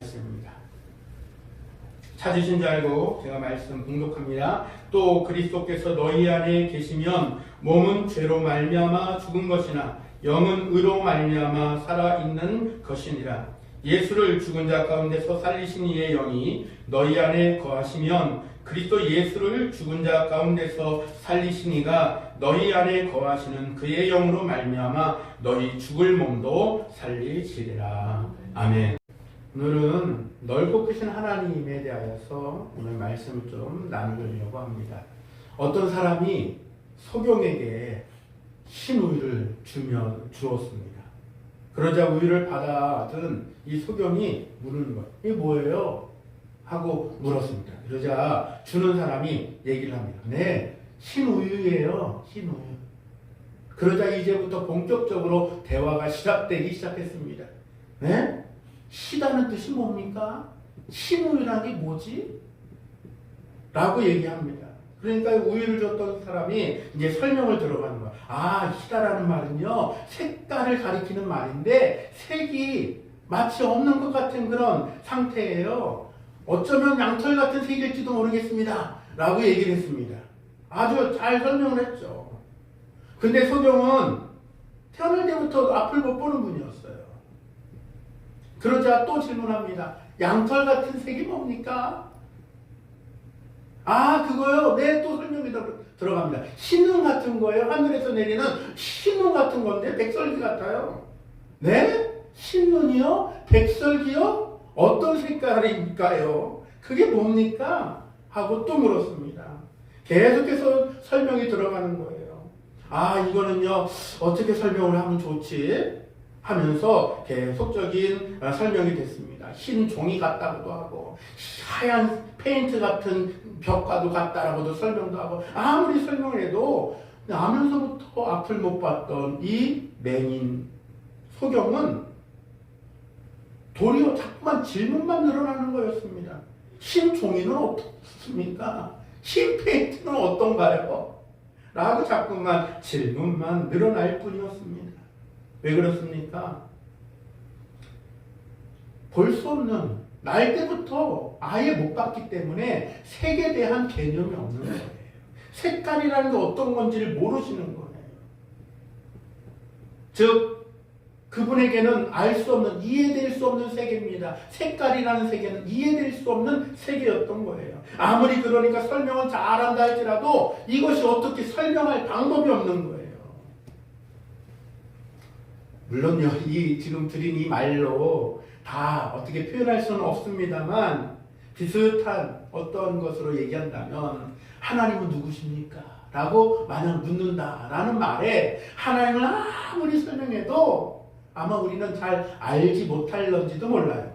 말씀입니다. 찾으신 줄 알고 제가 말씀 봉독합니다. 또 그리스도께서 너희 안에 계시면 몸은 죄로 말미암아 죽은 것이나 영은 의로 말미암아 살아있는 것이니라. 예수를 죽은 자 가운데서 살리신 이의 영이 너희 안에 거하시면 그리스도 예수를 죽은 자 가운데서 살리신 이가 너희 안에 거하시는 그의 영으로 말미암아 너희 죽을 몸도 살리시리라. 아멘. 오늘은 넓고 크신 하나님에 대하여서 오늘 말씀을 좀 나누려고 합니다. 어떤 사람이 소경에게 신우유를 주었습니다. 그러자 우유를 받아든 이 소경이 물은 것, 이게 뭐예요? 하고 물었습니다. 그러자 주는 사람이 얘기를 합니다. 네, 신우유예요. 신우유. 그러자 이제부터 본격적으로 대화가 시작되기 시작했습니다. 네? 시다는 뜻이 뭡니까? 신우유라는 게 뭐지? 라고 얘기합니다. 그러니까 우유를 줬던 사람이 이제 설명을 들어가는 거야. 아, 시다라는 말은요, 색깔을 가리키는 말인데 색이 마치 없는 것 같은 그런 상태예요. 어쩌면 양털 같은 색일지도 모르겠습니다. 라고 얘기를 했습니다. 아주 잘 설명을 했죠. 근데 소경은 태어날 때부터 앞을 못 보는 분이었어요. 그러자 또 질문합니다. 양털 같은 색이 뭡니까? 아, 그거요? 네, 또 설명이 들어갑니다. 신눈 같은 거예요. 하늘에서 내리는 신눈 같은 건데, 백설기 같아요. 네? 신눈이요? 백설기요? 어떤 색깔일까요? 그게 뭡니까? 하고 또 물었습니다. 계속해서 설명이 들어가는 거예요. 아, 이거는요, 어떻게 설명을 하면 좋지? 하면서 계속적인 설명이 됐습니다. 흰 종이 같다고도 하고 하얀 페인트 같은 벽과도 같다라고도 설명도 하고 아무리 설명을 해도 나면서부터 앞을 못 봤던 이 맹인 소경은 도리어 자꾸만 질문만 늘어나는 거였습니다. 흰 종이는 어떻습니까? 흰 페인트는 어떤가요? 라고 자꾸만 질문만 늘어날 뿐이었습니다. 왜 그렇습니까? 볼 수 없는, 날 때부터 아예 못 봤기 때문에 색에 대한 개념이 없는 거예요. 색깔이라는 게 어떤 건지를 모르시는 거예요. 즉, 그분에게는 알 수 없는, 이해될 수 없는 세계입니다. 색깔이라는 세계는 이해될 수 없는 세계였던 거예요. 아무리 그러니까 설명을 잘한다 할지라도 이것이 어떻게 설명할 방법이 없는 거예요. 물론요, 지금 드린 이 말로 다 어떻게 표현할 수는 없습니다만 비슷한 어떤 것으로 얘기한다면 하나님은 누구십니까? 라고 만약 묻는다라는 말에 하나님을 아무리 설명해도 아마 우리는 잘 알지 못할런지도 몰라요.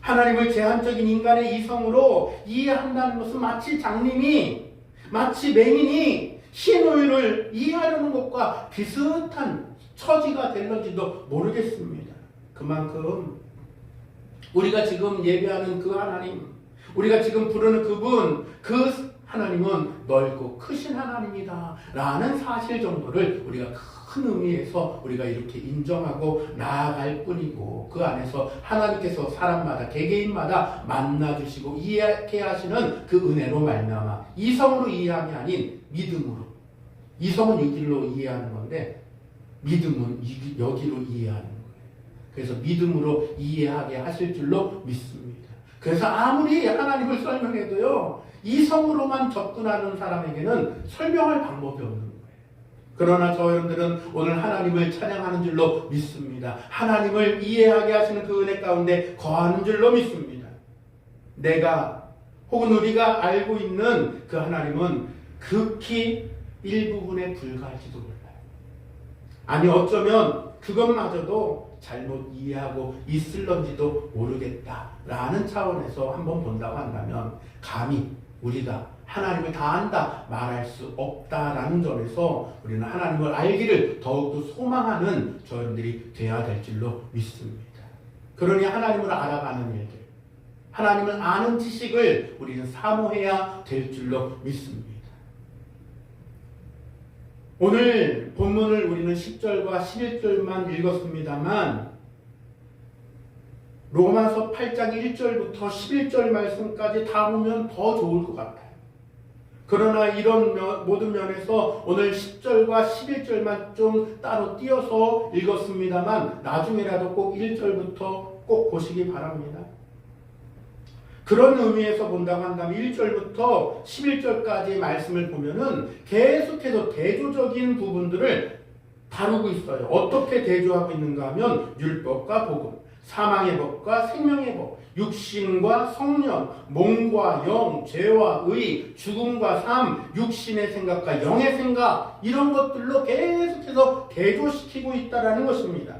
하나님을 제한적인 인간의 이성으로 이해한다는 것은 마치 장님이, 마치 맹인이 신우유를 이해하려는 것과 비슷한 처지가 될런지도 모르겠습니다. 그만큼 우리가 지금 예배하는 그 하나님, 우리가 지금 부르는 그분, 그 하나님은 넓고 크신 하나님이다 라는 사실 정도를 우리가 큰 의미에서 우리가 이렇게 인정하고 나아갈 뿐이고, 그 안에서 하나님께서 사람마다 개개인마다 만나주시고 이해하게 하시는 그 은혜로 말미암아 이성으로 이해함이 아닌 믿음으로, 이성은 이 길로 이해하는 건데 믿음은 여기로 이해하는 거예요. 그래서 믿음으로 이해하게 하실 줄로 믿습니다. 그래서 아무리 하나님을 설명해도요, 이성으로만 접근하는 사람에게는 설명할 방법이 없는 거예요. 그러나 저 여러분들은 오늘 하나님을 찬양하는 줄로 믿습니다. 하나님을 이해하게 하시는 그 은혜 가운데 거하는 줄로 믿습니다. 내가 혹은 우리가 알고 있는 그 하나님은 극히 일부분에 불과할지도 몰라요. 아니, 어쩌면 그것마저도 잘못 이해하고 있을런지도 모르겠다라는 차원에서 한번 본다고 한다면 감히 우리가 하나님을 다 안다 말할 수 없다라는 점에서 우리는 하나님을 알기를 더욱더 소망하는 저희들이 되어야 될 줄로 믿습니다. 그러니 하나님을 알아가는 일들, 하나님을 아는 지식을 우리는 사모해야 될 줄로 믿습니다. 오늘 본문을 우리는 10절과 11절만 읽었습니다만 로마서 8장 1절부터 11절 말씀까지 다 보면 더 좋을 것 같아요. 그러나 이런 모든 면에서 오늘 10절과 11절만 좀 따로 띄어서 읽었습니다만 나중에라도 꼭 1절부터 꼭 보시기 바랍니다. 그런 의미에서 본다고 한다면 1절부터 11절까지 말씀을 보면은 계속해서 대조적인 부분들을 다루고 있어요. 어떻게 대조하고 있는가 하면 율법과 복음, 사망의 법과 생명의 법, 육신과 성령, 몸과 영, 죄와 의, 죽음과 삶, 육신의 생각과 영의 생각, 이런 것들로 계속해서 대조시키고 있다는 것입니다.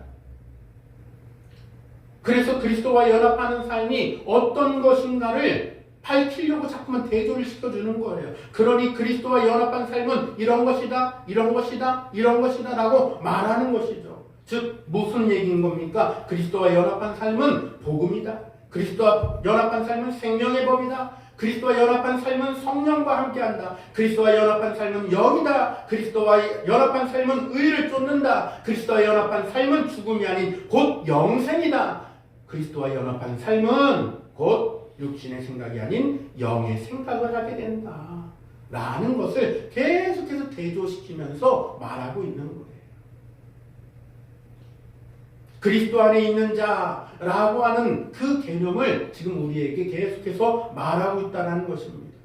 그래서 그리스도와 연합하는 삶이 어떤 것인가를 밝히려고 자꾸만 대조를 시켜주는 거예요. 그러니 그리스도와 연합한 삶은 이런 것이다, 이런 것이다, 이런 것이다 라고 말하는 것이죠. 즉 무슨 얘기인 겁니까? 그리스도와 연합한 삶은 복음이다. 그리스도와 연합한 삶은 생명의 법이다. 그리스도와 연합한 삶은 성령과 함께한다. 그리스도와 연합한 삶은 영이다. 그리스도와 연합한 삶은 의를 쫓는다. 그리스도와 연합한 삶은 죽음이 아닌 곧 영생이다. 그리스도와 연합한 삶은 곧 육신의 생각이 아닌 영의 생각을 하게 된다 라는 것을 계속해서 대조시키면서 말하고 있는 거예요. 그리스도 안에 있는 자라고 하는 그 개념을 지금 우리에게 계속해서 말하고 있다는 것입니다.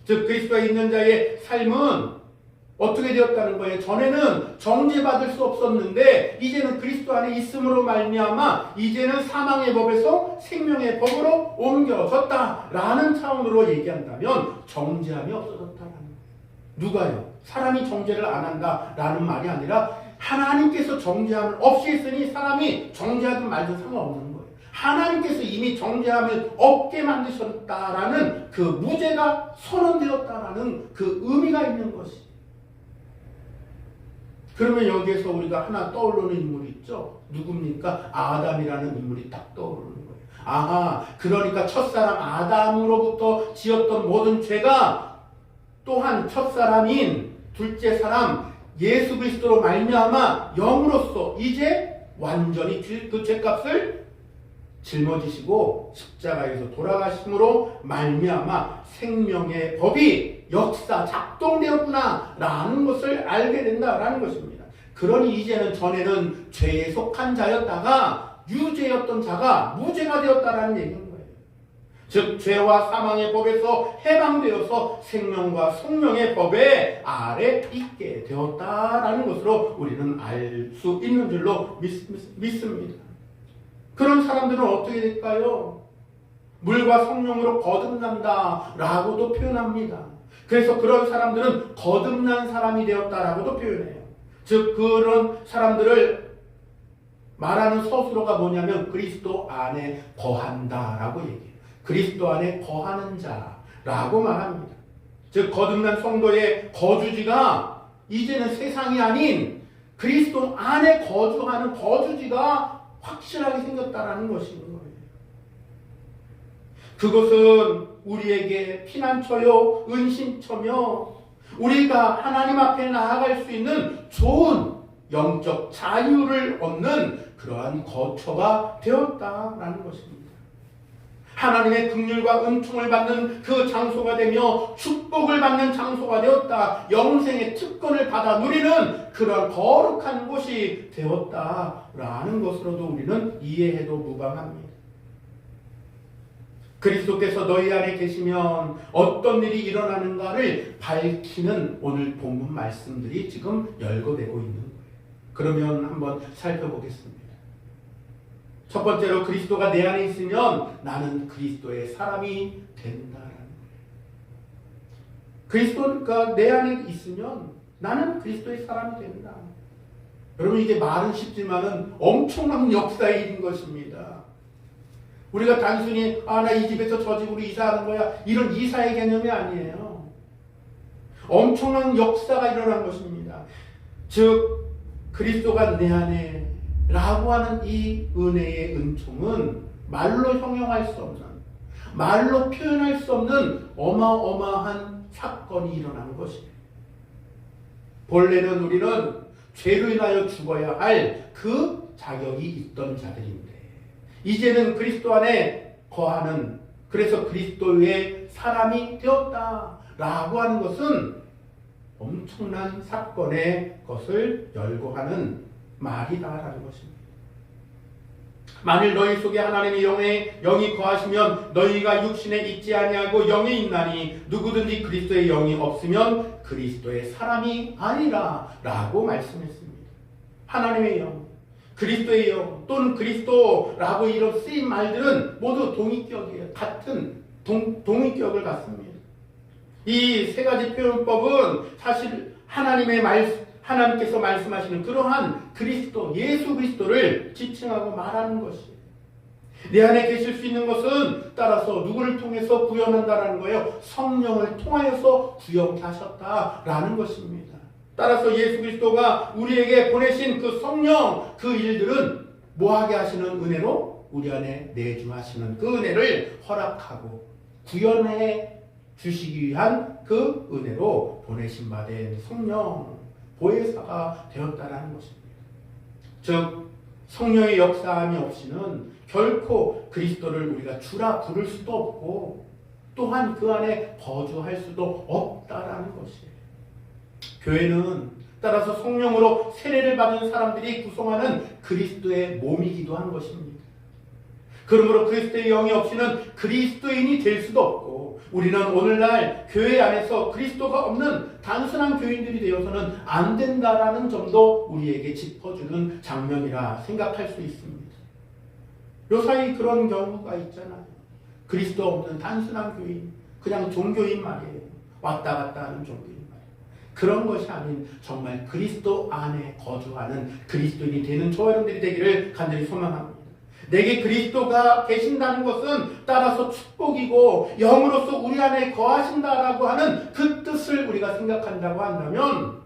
즉 그리스도에 있는 자의 삶은 어떻게 되었다는 거예요? 전에는 정죄받을 수 없었는데 이제는 그리스도 안에 있음으로 말미암아 이제는 사망의 법에서 생명의 법으로 옮겨졌다라는 차원으로 얘기한다면 정죄함이 없어졌다라는 거예요. 누가요? 사람이 정죄를 안 한다라는 말이 아니라 하나님께서 정죄함을 없이 했으니 사람이 정죄하든 말든 상관없는 거예요. 하나님께서 이미 정죄함을 없게 만드셨다라는 그 무죄가 선언되었다라는 그 의미가 있는 것이. 그러면 여기에서 우리가 하나 떠오르는 인물이 있죠. 누굽니까? 아담이라는 인물이 딱 떠오르는 거예요. 아하, 그러니까 첫사람 아담으로부터 지었던 모든 죄가 또한 첫사람인 둘째 사람 예수 그리스도로 말미암아 영으로서 이제 완전히 그 죄값을 짊어지시고 십자가에서 돌아가심으로 말미암아 생명의 법이 역사 작동되었구나 라는 것을 알게 된다라는 것입니다. 그러니 이제는 전에는 죄에 속한 자였다가 유죄였던 자가 무죄가 되었다라는 얘기인 거예요. 즉 죄와 사망의 법에서 해방되어서 생명과 성령의 법에 아래 있게 되었다라는 것으로 우리는 알 수 있는 줄로 믿습니다. 그런 사람들은 어떻게 될까요? 물과 성령으로 거듭난다 라고도 표현합니다. 그래서 그런 사람들은 거듭난 사람이 되었다라고도 표현해요. 즉 그런 사람들을 말하는 서술어가 뭐냐면 그리스도 안에 거한다라고 얘기해요. 그리스도 안에 거하는 자라고 말합니다. 즉 거듭난 성도의 거주지가 이제는 세상이 아닌 그리스도 안에 거주하는 거주지가 확실하게 생겼다라는 것인 거예요. 그것은 우리에게 피난처요 은신처며 우리가 하나님 앞에 나아갈 수 있는 좋은 영적 자유를 얻는 그러한 거처가 되었다라는 것입니다. 하나님의 긍휼과 은총을 받는 그 장소가 되며 축복을 받는 장소가 되었다. 영생의 특권을 받아 누리는 그런 거룩한 곳이 되었다라는 것으로도 우리는 이해해도 무방합니다. 그리스도께서 너희 안에 계시면 어떤 일이 일어나는가를 밝히는 오늘 본문 말씀들이 지금 열거되고 있는 거예요. 그러면 한번 살펴보겠습니다. 첫 번째로 그리스도가 내 안에 있으면 나는 그리스도의 사람이 된다라는 거예요. 그리스도가 내 안에 있으면 나는 그리스도의 사람이 된다. 여러분 이게 말은 쉽지만은 엄청난 역사의 일인 것입니다. 우리가 단순히 나 이 집에서 저 집으로 이사하는 거야 이런 이사의 개념이 아니에요. 엄청난 역사가 일어난 것입니다. 즉 그리스도가 내 안에 라고 하는 이 은혜의 은총은 말로 형용할 수 없는, 말로 표현할 수 없는 어마어마한 사건이 일어나는 것입니다. 본래는 우리는 죄로 인하여 죽어야 할 그 자격이 있던 자들인데 이제는 그리스도 안에 거하는, 그래서 그리스도의 사람이 되었다라고 하는 것은 엄청난 사건의 것을 열거하는 말이다라는 것입니다. 만일 너희 속에 하나님의 영이 거하시면 너희가 육신에 있지 아니하고 영에 있나니 누구든지 그리스도의 영이 없으면 그리스도의 사람이 아니라 라고 말씀했습니다. 하나님의 영, 그리스도의 영 또는 그리스도라고 이런 쓰인 말들은 모두 동의격이에요. 같은 동의격을 갖습니다. 이 세 가지 표현법은 사실 하나님께서 말씀하시는 그러한 그리스도, 예수 그리스도를 지칭하고 말하는 것이에요. 내 안에 계실 수 있는 것은 따라서 누구를 통해서 구현한다라는 거예요. 성령을 통하여서 구현케 하셨다라는 것입니다. 따라서 예수 그리스도가 우리에게 보내신 그 성령, 그 일들은 뭐하게 하시는 은혜로? 우리 안에 내주하시는 그 은혜를 허락하고 구현해 주시기 위한 그 은혜로 보내신 바 된 성령, 보혜사가 되었다라는 것입니다. 즉 성령의 역사함이 없이는 결코 그리스도를 우리가 주라 부를 수도 없고 또한 그 안에 거주할 수도 없다라는 것이에요. 교회는 따라서 성령으로 세례를 받은 사람들이 구성하는 그리스도의 몸이기도 한 것입니다. 그러므로 그리스도의 영이 없이는 그리스도인이 될 수도 없고 우리는 오늘날 교회 안에서 그리스도가 없는 단순한 교인들이 되어서는 안 된다라는 점도 우리에게 짚어주는 장면이라 생각할 수 있습니다. 요사이 그런 경우가 있잖아요. 그리스도 없는 단순한 교인, 그냥 종교인 말이에요. 왔다 갔다 하는 종교인 말이에요. 그런 것이 아닌 정말 그리스도 안에 거주하는 그리스도인이 되는 저와 여러분들이 되기를 간절히 소망합니다. 내게 그리스도가 계신다는 것은 따라서 축복이고 영으로서 우리 안에 거하신다라고 하는 그 뜻을 우리가 생각한다고 한다면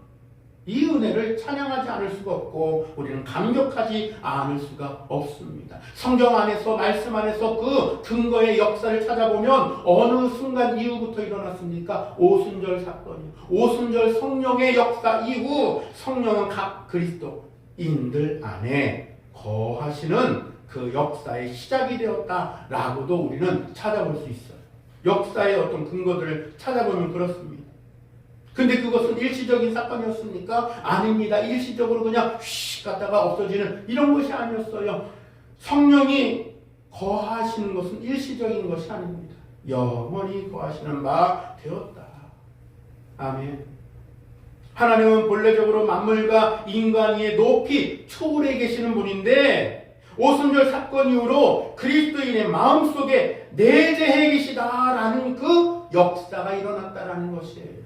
이 은혜를 찬양하지 않을 수가 없고 우리는 감격하지 않을 수가 없습니다. 성경 안에서, 말씀 안에서 그 근거의 역사를 찾아보면 어느 순간 이후부터 일어났습니까? 오순절 사건이요. 오순절 성령의 역사 이후 성령은 각 그리스도인들 안에 거하시는 그 역사의 시작이 되었다라고도 우리는 찾아볼 수 있어요. 역사의 어떤 근거들을 찾아보면 그렇습니다. 근데 그것은 일시적인 사건이었습니까? 아닙니다. 일시적으로 그냥 휙 갔다가 없어지는 이런 것이 아니었어요. 성령이 거하시는 것은 일시적인 것이 아닙니다. 영원히 거하시는 바 되었다. 아멘. 하나님은 본래적으로 만물과 인간 위에 높이 초월해 계시는 분인데 오순절 사건 이후로 그리스도인의 마음속에 내재해 계시다라는 그 역사가 일어났다라는 것이에요.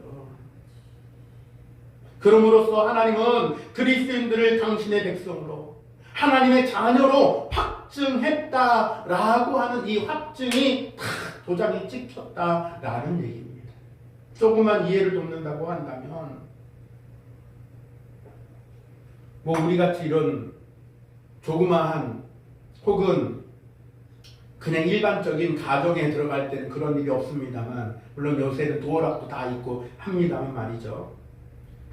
그럼으로써 하나님은 그리스도인들을 당신의 백성으로 하나님의 자녀로 확증했다라고 하는 이 확증이 다 도장이 찍혔다라는 얘기입니다. 조금만 이해를 돕는다고 한다면 우리같이 이런 조그마한 혹은 그냥 일반적인 가정에 들어갈 때는 그런 일이 없습니다만 물론 요새는 도어락도 다 있고 합니다만 말이죠.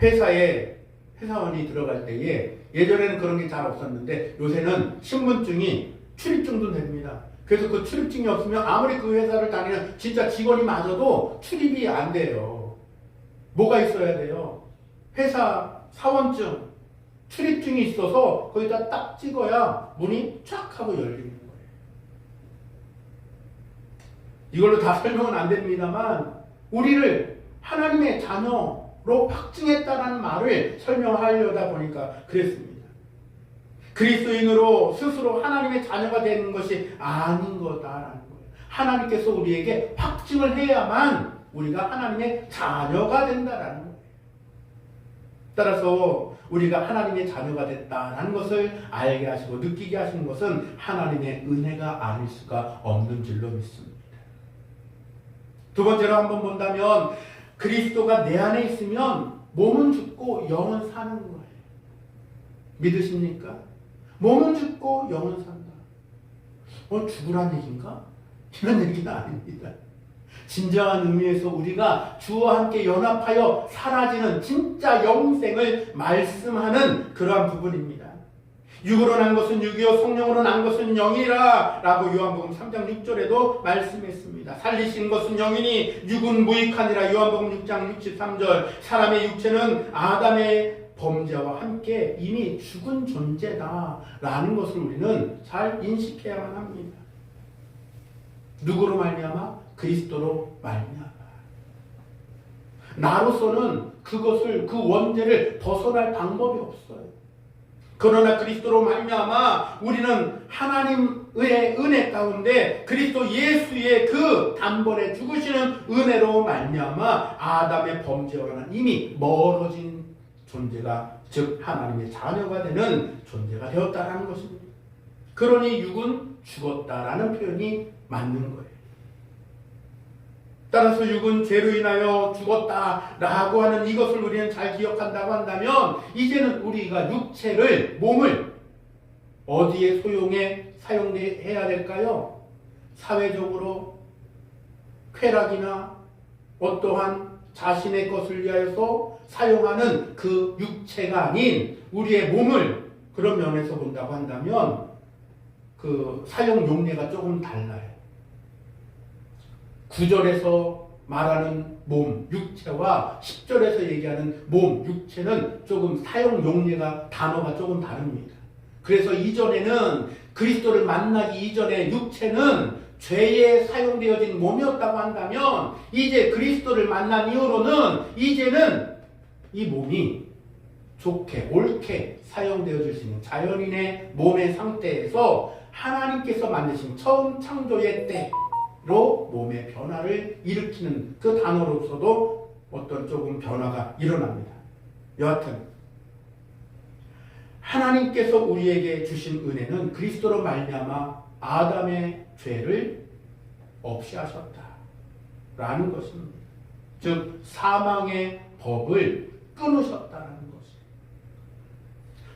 회사에 회사원이 들어갈 때에 예전에는 그런 게 잘 없었는데 요새는 신분증이 출입증도 됩니다. 그래서 그 출입증이 없으면 아무리 그 회사를 다니는 진짜 직원이 마저도 출입이 안 돼요. 뭐가 있어야 돼요? 회사 사원증, 출입증이 있어서 거기다 딱 찍어야 문이 쫙 하고 열리는 거예요. 이걸로 다 설명은 안 됩니다만 우리를 하나님의 자녀로 확증했다는 말을 설명하려다 보니까 그랬습니다. 그리스도인으로 스스로 하나님의 자녀가 되는 것이 아닌 거다라는 거예요. 하나님께서 우리에게 확증을 해야만 우리가 하나님의 자녀가 된다라는 거예요. 따라서 우리가 하나님의 자녀가 됐다라는 것을 알게 하시고 느끼게 하시는 것은 하나님의 은혜가 아닐 수가 없는 줄로 믿습니다. 두 번째로 한번 본다면 그리스도가 내 안에 있으면 몸은 죽고 영은 사는 거예요. 믿으십니까? 몸은 죽고 영은 산다. 죽으란 얘기인가? 이런 얘기는 아닙니다. 진정한 의미에서 우리가 주와 함께 연합하여 사라지는 진짜 영생을 말씀하는 그러한 부분입니다. 육으로 난 것은 육이요 성령으로 난 것은 영이라 라고 요한복음 3장 6절에도 말씀했습니다. 살리신 것은 영이니 육은 무익하니라. 요한복음 6장 63절. 사람의 육체는 아담의 범죄와 함께 이미 죽은 존재다 라는 것을 우리는 잘 인식해야만 합니다. 누구로 말미암아? 그리스도로 말미암아. 나로서는 그것을, 그 원죄를 벗어날 방법이 없어요. 그러나 그리스도로 말미암아 우리는 하나님의 은혜 가운데 그리스도 예수의 그 단번에 죽으시는 은혜로 말미암아 아담의 범죄와는 이미 멀어진 존재가, 즉 하나님의 자녀가 되는 존재가 되었다는 것입니다. 그러니 육은 죽었다라는 표현이 맞는 거예요. 따라서 육은 죄로 인하여 죽었다라고 하는 이것을 우리는 잘 기억한다고 한다면 이제는 우리가 육체를, 몸을 어디에 사용해야 될까요? 사회적으로 쾌락이나 어떠한 자신의 것을 위하여서 사용하는 그 육체가 아닌 우리의 몸을 그런 면에서 본다고 한다면 그 사용 용례가 조금 달라요. 9절에서 말하는 몸, 육체와 10절에서 얘기하는 몸, 육체는 조금 사용 용례가, 단어가 조금 다릅니다. 그래서 이전에는 그리스도를 만나기 이전에 육체는 죄에 사용되어진 몸이었다고 한다면 이제 그리스도를 만난 이후로는 이제는 이 몸이 좋게, 옳게 사용되어질 수 있는 자연인의 몸의 상태에서 하나님께서 만드신 처음 창조의 때로 몸의 변화를 일으키는 그 단어로서도 어떤 조금 변화가 일어납니다. 여하튼 하나님께서 우리에게 주신 은혜는 그리스도로 말미암아 아담의 죄를 없이 하셨다라는 것입니다. 즉 사망의 법을 끊으셨다는 것입니다.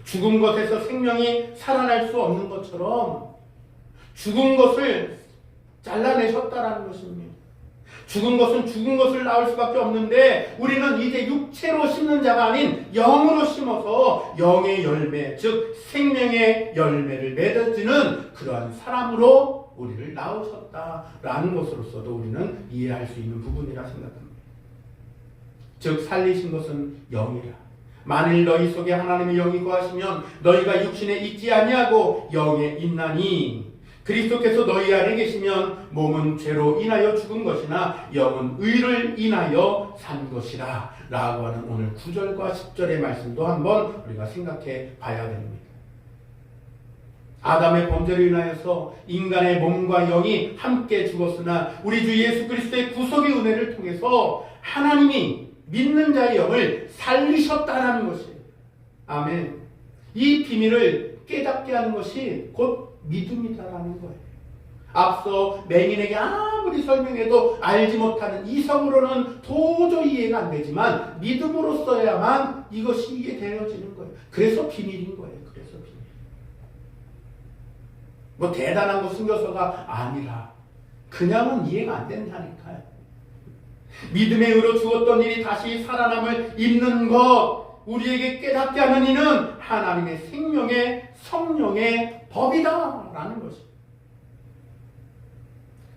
죽은 것에서 생명이 살아날 수 없는 것처럼 죽은 것을 잘라내셨다는 것입니다. 죽은 것은 죽은 것을 낳을 수밖에 없는데 우리는 이제 육체로 심는 자가 아닌 영으로 심어서 영의 열매, 즉 생명의 열매를 맺어지는 그러한 사람으로 우리를 낳으셨다라는 것으로서도 우리는 이해할 수 있는 부분이라 생각합니다. 즉 살리신 것은 영이라. 만일 너희 속에 하나님의 영이 거하시면 너희가 육신에 있지 아니하고 영에 있나니 그리스도께서 너희 안에 계시면 몸은 죄로 인하여 죽은 것이나 영은 의를 인하여 산 것이라 라고 하는 오늘 9절과 10절의 말씀도 한번 우리가 생각해 봐야 됩니다. 아담의 범죄로 인하여서 인간의 몸과 영이 함께 죽었으나 우리 주 예수 그리스도의 구속의 은혜를 통해서 하나님이 믿는 자의 영을 살리셨다는 것이에요. 아멘. 이 비밀을 깨닫게 하는 것이 곧 믿음이다라는 거예요. 앞서 맹인에게 아무리 설명해도 알지 못하는 이성으로는 도저히 이해가 안 되지만 믿음으로써야만 이것이 이해되어지는 거예요. 그래서 비밀인 거예요. 그래서 비밀. 뭐 대단한 거 숨겨서가 아니라 그냥은 이해가 안 된다니까요. 믿음의 의로 죽었던 일이 다시 살아남을 입는 것, 우리에게 깨닫게 하는 이는 하나님의 생명의 성령의 법이다 라는 것입니다.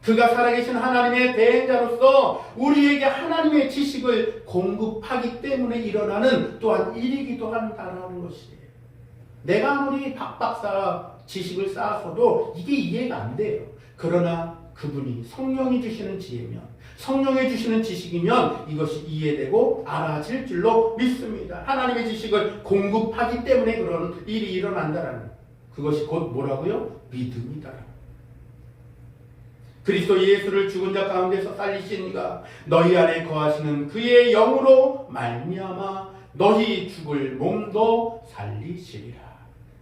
그가 살아계신 하나님의 대행자로서 우리에게 하나님의 지식을 공급하기 때문에 일어나는 또한 일이기도 한다는 것이에요. 내가 아무리 박박사 지식을 쌓아서도 이게 이해가 안 돼요. 그러나 그분이 성령이 주시는 지혜면, 성령이 주시는 지식이면 이것이 이해되고 알아질 줄로 믿습니다. 하나님의 지식을 공급하기 때문에 그런 일이 일어난다라는 그것이 곧 뭐라고요? 믿음이다. 그리스도 예수를 죽은 자 가운데서 살리신 이가 너희 안에 거하시는 그의 영으로 말미암아 너희 죽을 몸도 살리시리라.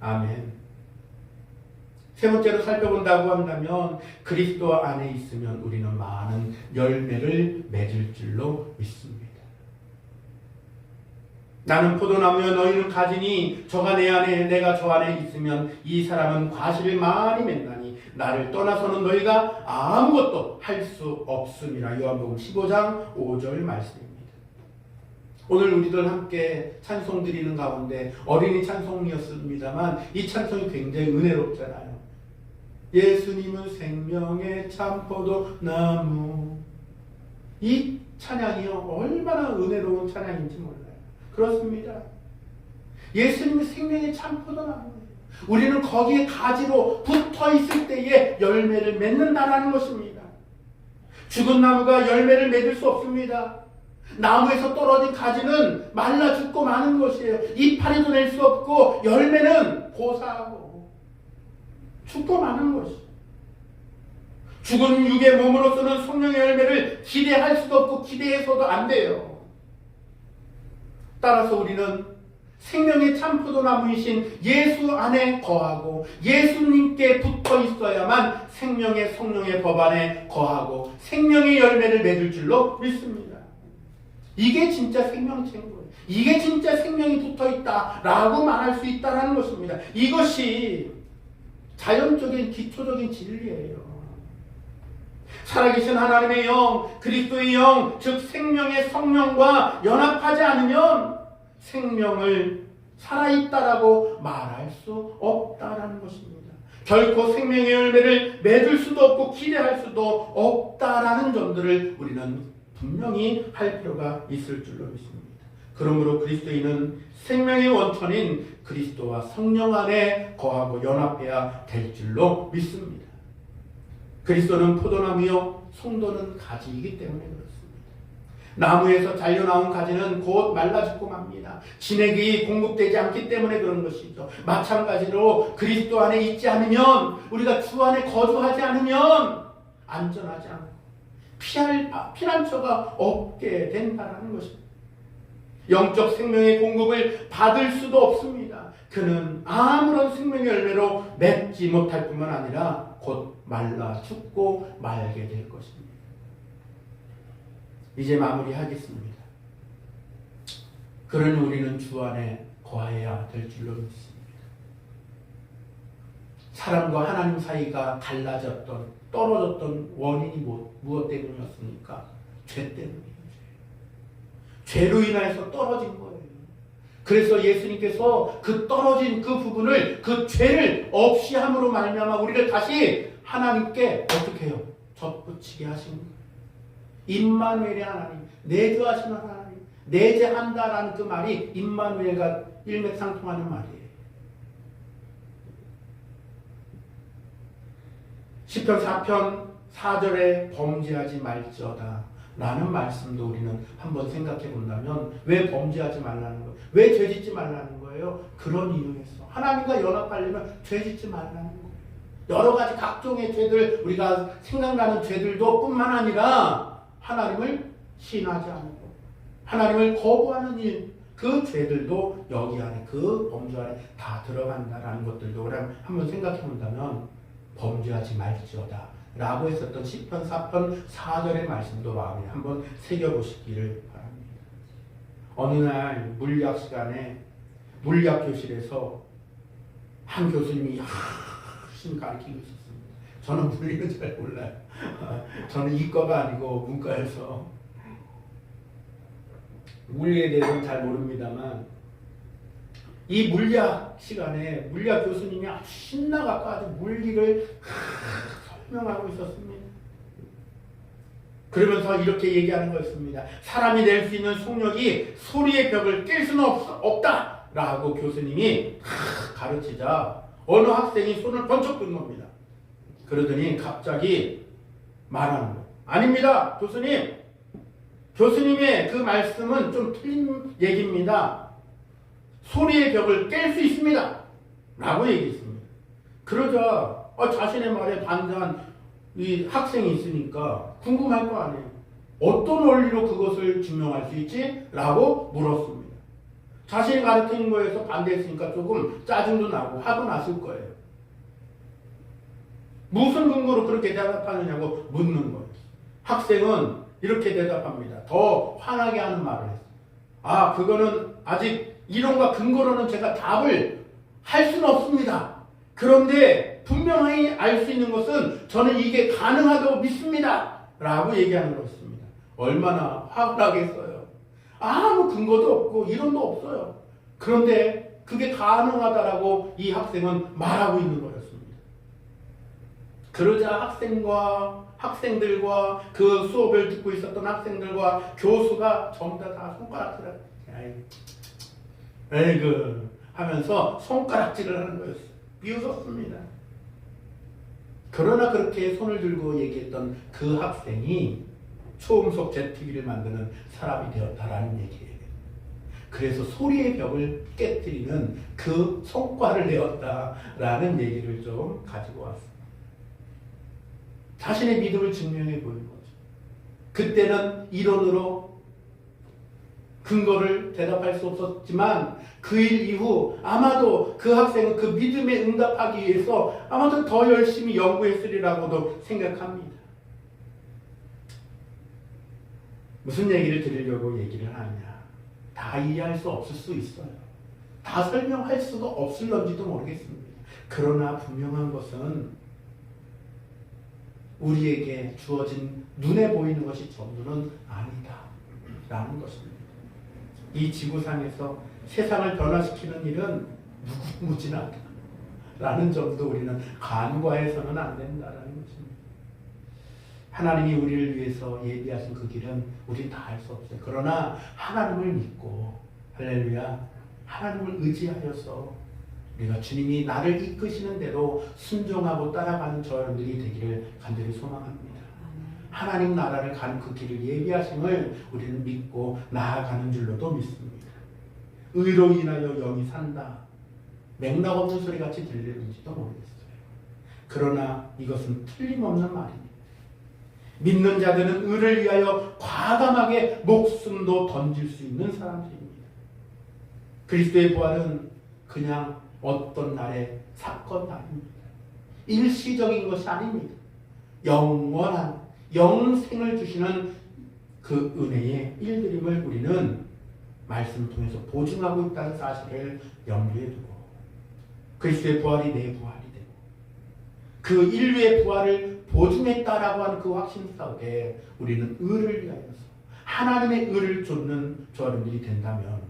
아멘. 세 번째로 살펴본다고 한다면 그리스도 안에 있으면 우리는 많은 열매를 맺을 줄로 믿습니다. 나는 포도나무여 너희는 가지니 저가 내 안에 내가 저 안에 있으면 이 사람은 과실을 많이 맺나니 나를 떠나서는 너희가 아무것도 할 수 없음이라. 요한복음 15장 5절 말씀입니다. 오늘 우리들 함께 찬송 드리는 가운데 어린이 찬송이었습니다만 이 찬송이 굉장히 은혜롭잖아요. 예수님은 생명의 참포도나무. 이 찬양이요 얼마나 은혜로운 찬양인지 몰라요. 그렇습니다. 예수님이 생명의 참포도나무예요. 우리는 거기에 가지로 붙어 있을 때에 열매를 맺는다는 것입니다. 죽은 나무가 열매를 맺을 수 없습니다. 나무에서 떨어진 가지는 말라 죽고 마는 것이에요. 이파리도 낼 수 없고 열매는 고사하고 죽고 마는 것이에요. 죽은 육의 몸으로서는 성령의 열매를 기대할 수도 없고 기대해서도 안 돼요. 따라서 우리는 생명의 참포도나무이신 예수 안에 거하고 예수님께 붙어 있어야만 생명의 성령의 법 안에 거하고 생명의 열매를 맺을 줄로 믿습니다. 이게 진짜 생명체인 거예요. 이게 진짜 생명이 붙어 있다라고 말할 수 있다는 것입니다. 이것이 자연적인 기초적인 진리예요. 살아계신 하나님의 영, 그리스도의 영, 즉 생명의 성령과 연합하지 않으면 생명을 살아있다라고 말할 수 없다라는 것입니다. 결코 생명의 열매를 맺을 수도 없고 기대할 수도 없다라는 점들을 우리는 분명히 할 필요가 있을 줄로 믿습니다. 그러므로 그리스도인은 생명의 원천인 그리스도와 성령 안에 거하고 연합해야 될 줄로 믿습니다. 그리스도는 포도나무요 성도는 가지이기 때문에 그렇습니다. 나무에서 잘려나온 가지는 곧 말라 죽고 맙니다. 진액이 공급되지 않기 때문에 그런 것이죠. 마찬가지로 그리스도 안에 있지 않으면, 우리가 주 안에 거주하지 않으면 안전하지 않고 피난처가 없게 된다는 것입니다. 영적 생명의 공급을 받을 수도 없습니다. 그는 아무런 생명의 열매로 맺지 못할 뿐만 아니라 곧 말라 죽고 말게 될 것입니다. 이제 마무리하겠습니다. 그러니 우리는 주 안에 거해야 될 줄로 믿습니다. 사람과 하나님 사이가 갈라졌던, 떨어졌던 원인이 무엇 때문이었습니까? 죄 때문이에요. 죄로 인하여서 떨어진 거예요. 그래서 예수님께서 그 떨어진 그 부분을, 그 죄를 없이 함으로 말미암아 우리를 다시 하나님께 어떻게 해요? 접붙이게 하신 거예요. 임마누엘의 하나님, 내주하시는 하나님, 내재한다라는 그 말이 임마누엘과 일맥상통하는 말이에요. 시편 4편 4절에 범죄하지 말지어다 라는 말씀도 우리는 한번 생각해 본다면, 왜 범죄하지 말라는 거예요? 왜 죄짓지 말라는 거예요? 그런 이유에서 하나님과 연합하려면 죄짓지 말라는 거예요. 여러 가지 각종의 죄들, 우리가 생각나는 죄들도 뿐만 아니라 하나님을 신하지 않고 하나님을 거부하는 일, 그 죄들도 여기 안에, 그 범죄 안에 다 들어간다라는 것들도 그럼 한번 생각해 본다면, 범죄하지 말지어다 라고 했었던 시편 4편 4절의 말씀도 마음에 한번 새겨보시기를 바랍니다. 어느 날 물리학 시간에 물리학 교실에서 한 교수님이 열심히 가르치고 있었습니다. 저는 물리는 잘 몰라요. 저는 이과가 아니고 문과여서 물리에 대해서는 잘 모릅니다만, 이 물리학 시간에 물리학 교수님이 아주 신나갖고 아주 물리를 설명하고 있었습니다. 그러면서 이렇게 얘기하는 거였습니다. 사람이 낼 수 있는 속력이 소리의 벽을 깰 수는 없다 라고 교수님이 가르치자 어느 학생이 손을 번쩍 든 겁니다. 그러더니 갑자기 말하는 거예요. 아닙니다, 교수님. 교수님의 그 말씀은 좀 틀린 얘기입니다. 소리의 벽을 깰 수 있습니다 라고 얘기했습니다. 그러자 자신의 말에 반대한 이 학생이 있으니까 궁금할 거 아니에요. 어떤 원리로 그것을 증명할 수 있지? 라고 물었습니다. 자신이 가르치는 거에서 반대했으니까 조금 짜증도 나고 화도 났을 거예요. 무슨 근거로 그렇게 대답하느냐고 묻는 거예요. 학생은 이렇게 대답합니다. 더 화나게 하는 말을 했어요. 그거는 아직 이론과 근거로는 제가 답을 할 수는 없습니다. 그런데 분명히 알 수 있는 것은 저는 이게 가능하다고 믿습니다 라고 얘기하는 것입니다. 얼마나 화가 나겠어요. 아무 근거도 없고 이론도 없어요. 그런데 그게 가능하다라고 이 학생은 말하고 있는 거였습니다. 그러자 학생들과 그 수업을 듣고 있었던 학생들과 교수가 전부 다 손가락질을 에이그 하면서 손가락질을 하는 거였어요. 비웃었습니다. 그러나 그렇게 손을 들고 얘기했던 그 학생이 초음속 제트기를 만드는 사람이 되었다라는 얘기예요. 그래서 소리의 벽을 깨뜨리는 그 성과를 내었다라는 얘기를 좀 가지고 왔습니다. 자신의 믿음을 증명해 보이는 거죠. 그때는 이론으로 근거를 대답할 수 없었지만 그 일 이후 아마도 그 학생은 그 믿음에 응답하기 위해서 아마도 더 열심히 연구했으리라고도 생각합니다. 무슨 얘기를 드리려고 얘기를 하냐. 다 이해할 수 없을 수 있어요. 다 설명할 수도 없을런지도 모르겠습니다. 그러나 분명한 것은 우리에게 주어진 눈에 보이는 것이 전부는 아니다 라는 것입니다. 이 지구상에서 세상을 변화시키는 일은 무궁무진하다 라는 점도 우리는 간과해서는 안 된다라는 것입니다. 하나님이 우리를 위해서 예비하신 그 길은 우린 다 알 수 없어요. 그러나 하나님을 믿고 할렐루야 하나님을 의지하여서 우리가 주님이 나를 이끄시는 대로 순종하고 따라가는 저 여러분들이 되기를 간절히 소망합니다. 하나님 나라를 가는 그 길을 예비하심을 우리는 믿고 나아가는 줄로도 믿습니다. 의로 인하여 영이 산다. 맥락 없는 소리 같이 들리는지도 모르겠어요. 그러나 이것은 틀림없는 말입니다. 믿는 자들은 의를 위하여 과감하게 목숨도 던질 수 있는 사람들입니다. 그리스도의 부활은 그냥 어떤 날의 사건 아닙니다. 일시적인 것이 아닙니다. 영원한 영생을 주시는 그 은혜의 일들임을 우리는 말씀을 통해서 보증하고 있다는 사실을 염두에 두고 그리스도의 부활이 내 부활이 되고 그 인류의 부활을 보증했다라고 하는 그 확신 속에 우리는 의를 위하여서 하나님의 의를 좇는 저들이 된다면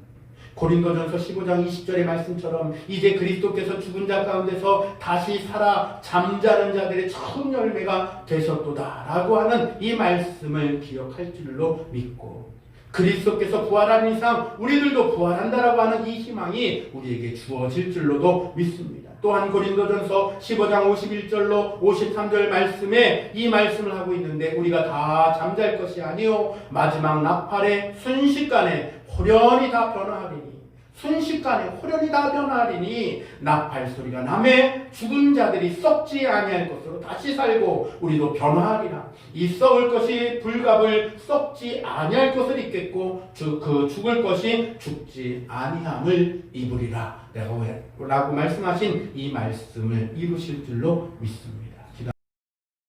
고린도전서 15장 20절의 말씀처럼 이제 그리스도께서 죽은 자 가운데서 다시 살아 잠자는 자들의 처음 열매가 되셨도다 라고 하는 이 말씀을 기억할 줄로 믿고 그리스도께서 부활한 이상 우리들도 부활한다라고 하는 이 희망이 우리에게 주어질 줄로도 믿습니다. 또한 고린도전서 15장 51절로 53절 말씀에 이 말씀을 하고 있는데 우리가 다 잠잘 것이 아니요 마지막 나팔에 순식간에 호련히 다 변화하리니 순식간에 호련히 다 변화하리니 나팔 소리가 남에 죽은 자들이 썩지 아니할 것으로 다시 살고 우리도 변화하리라. 이 썩을 것이 불갑을 썩지 아니할 것을 입겠고 그 죽을 것이 죽지 아니함을 입으리라 라고 말씀하신 이 말씀을 이루실 줄로 믿습니다.